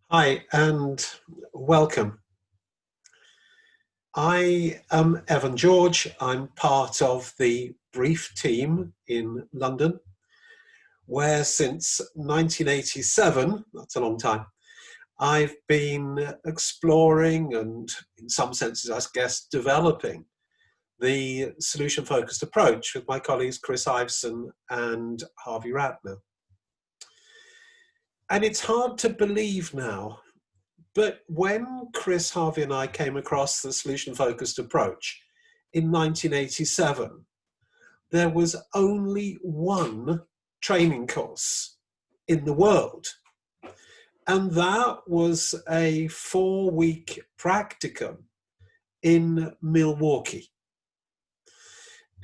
Hi and welcome. I am Evan George. I'm part of the Brief team in London, where since 1987, that's a long time, I've been exploring and, in some senses, I guess, developing the solution-focused approach with my colleagues Chris Iveson and Harvey Ratner. And it's hard to believe now, but when Chris, Harvey and I came across the solution-focused approach in 1987, there was only one training course in the world. And that was a 4-week practicum in Milwaukee.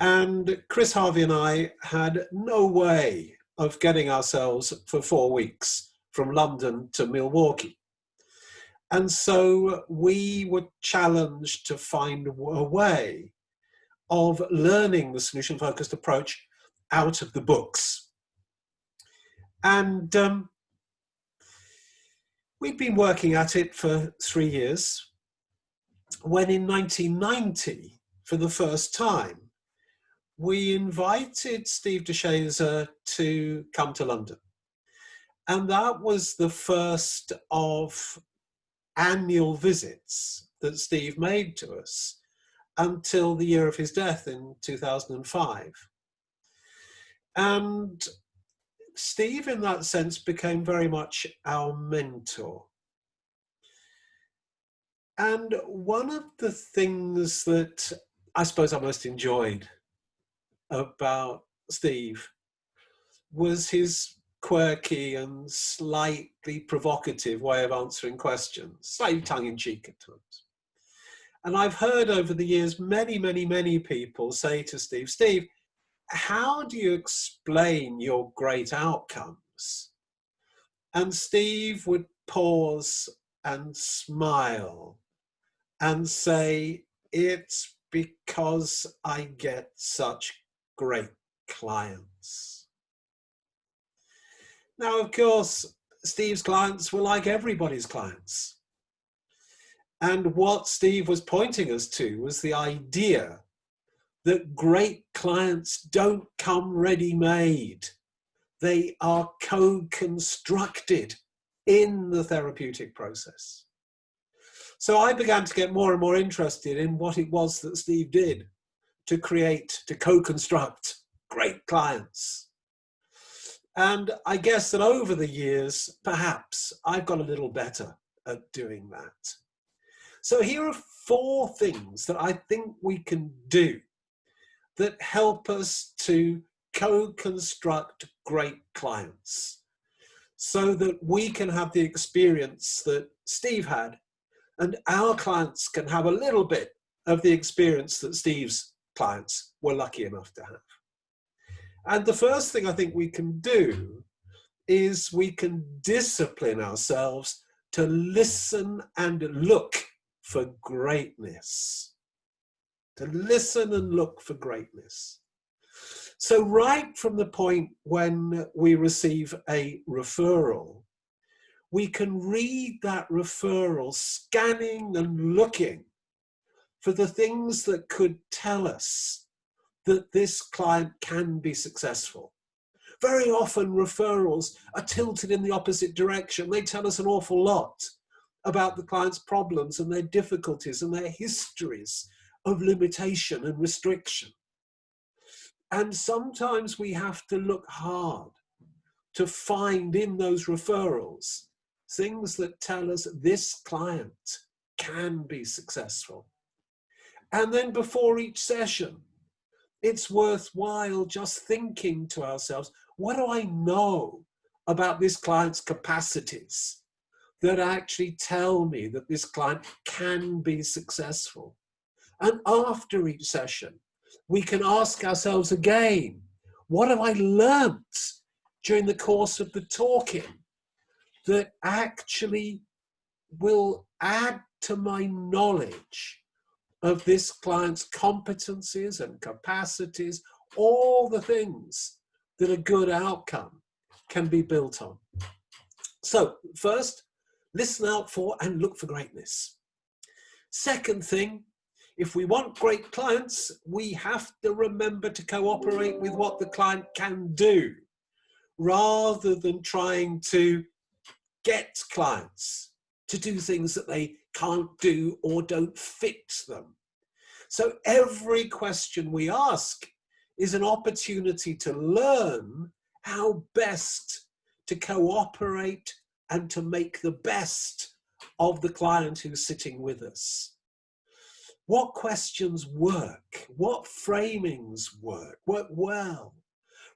And Chris, Harvey and I had no way of getting ourselves for 4 weeks from London to Milwaukee. And so we were challenged to find a way of learning the solution-focused approach out of the books. And we'd been working at it for 3 years, when in 1990, for the first time, we invited Steve DeShazer to come to London. And that was the first of annual visits that Steve made to us until the year of his death in 2005. And Steve, in that sense, became very much our mentor. And one of the things that I suppose I most enjoyed about Steve was his quirky and slightly provocative way of answering questions, slightly tongue-in-cheek at times. And I've heard over the years many people say to Steve, Steve, how do you explain your great outcomes? And Steve would pause and smile and say, it's because I get such great clients. Now, of course, Steve's clients were like everybody's clients. And what Steve was pointing us to was the idea that great clients don't come ready-made. They are co-constructed in the therapeutic process. So I began to get more and more interested in what it was that Steve did to co-construct great clients. And I guess that over the years, perhaps I've got a little better at doing that. So here are 4 things that I think we can do that help us to co-construct great clients so that we can have the experience that Steve had and our clients can have a little bit of the experience that Steve's clients were lucky enough to have. And the first thing I think we can do is we can discipline ourselves to listen and look for greatness. To listen and look for greatness. So right from the point when we receive a referral, we can read that referral, scanning and looking for the things that could tell us that this client can be successful. Very often referrals are tilted in the opposite direction. They tell us an awful lot about the client's problems and their difficulties and their histories of limitation and restriction. And sometimes we have to look hard to find in those referrals things that tell us this client can be successful. And then before each session, it's worthwhile just thinking to ourselves, what do I know about this client's capacities that actually tell me that this client can be successful? And after each session, we can ask ourselves again, what have I learnt during the course of the talking that actually will add to my knowledge of this client's competencies and capacities, all the things that a good outcome can be built on. So first, listen out for and look for greatness. Second thing, if we want great clients, we have to remember to cooperate with what the client can do, rather than trying to get clients to do things that they can't do or don't fit them. So every question we ask is an opportunity to learn how best to cooperate and to make the best of the client who's sitting with us. What questions work? What framings work well?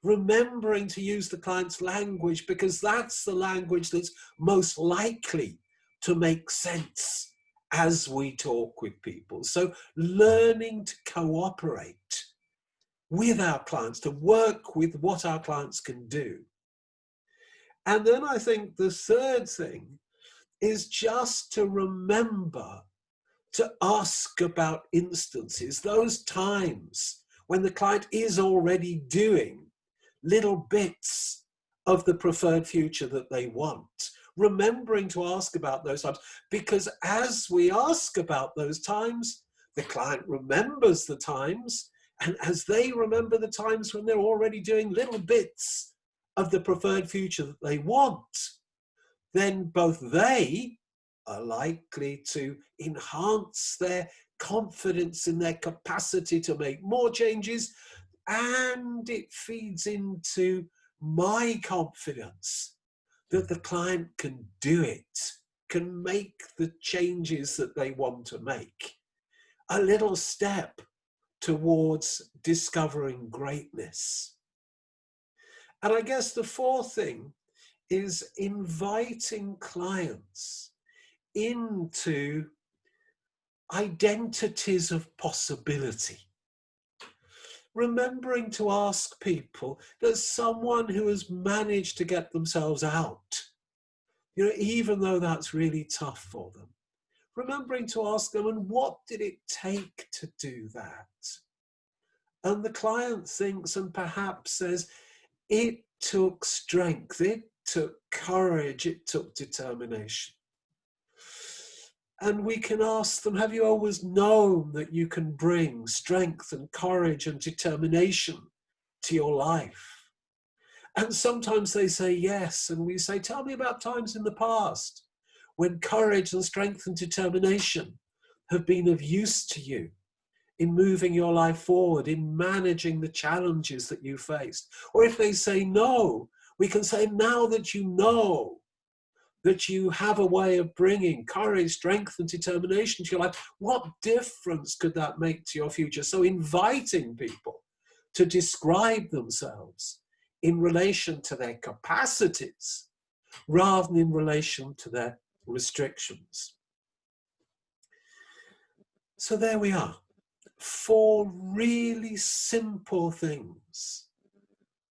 Remembering to use the client's language, because that's the language that's most likely to make sense as we talk with people. So learning to cooperate with our clients, to work with what our clients can do. And then I think the third thing is just to remember to ask about instances, those times when the client is already doing little bits of the preferred future that they want. Remembering to ask about those times, because as we ask about those times, the client remembers the times, and as they remember the times when they're already doing little bits of the preferred future that they want, then both they are likely to enhance their confidence in their capacity to make more changes, and it feeds into my confidence that the client can do it, can make the changes that they want to make. A little step towards discovering greatness. And I guess the fourth thing is inviting clients into identities of possibility. Remembering to ask people, there's someone who has managed to get themselves out, even though that's really tough for them. Remembering to ask them, and what did it take to do that? And the client thinks and perhaps says, it took strength, it took courage, it took determination. And we can ask them, have you always known that you can bring strength and courage and determination to your life? And sometimes they say yes, and we say, tell me about times in the past when courage and strength and determination have been of use to you in moving your life forward, in managing the challenges that you faced. Or if they say no, we can say, now that you know that you have a way of bringing courage, strength, and determination to your life, what difference could that make to your future? So inviting people to describe themselves in relation to their capacities rather than in relation to their restrictions. So there we are. 4 really simple things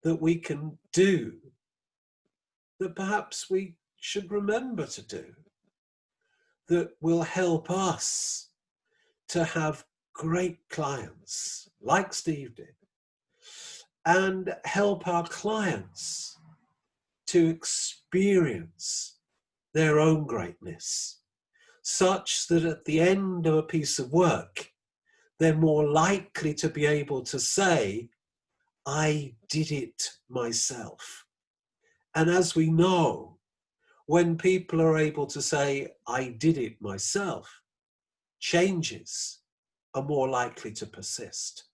that we can do that perhaps we should remember to do, that will help us to have great clients like Steve did, and help our clients to experience their own greatness, such that at the end of a piece of work, they're more likely to be able to say, I did it myself. And as we know, when people are able to say, I did it myself, changes are more likely to persist.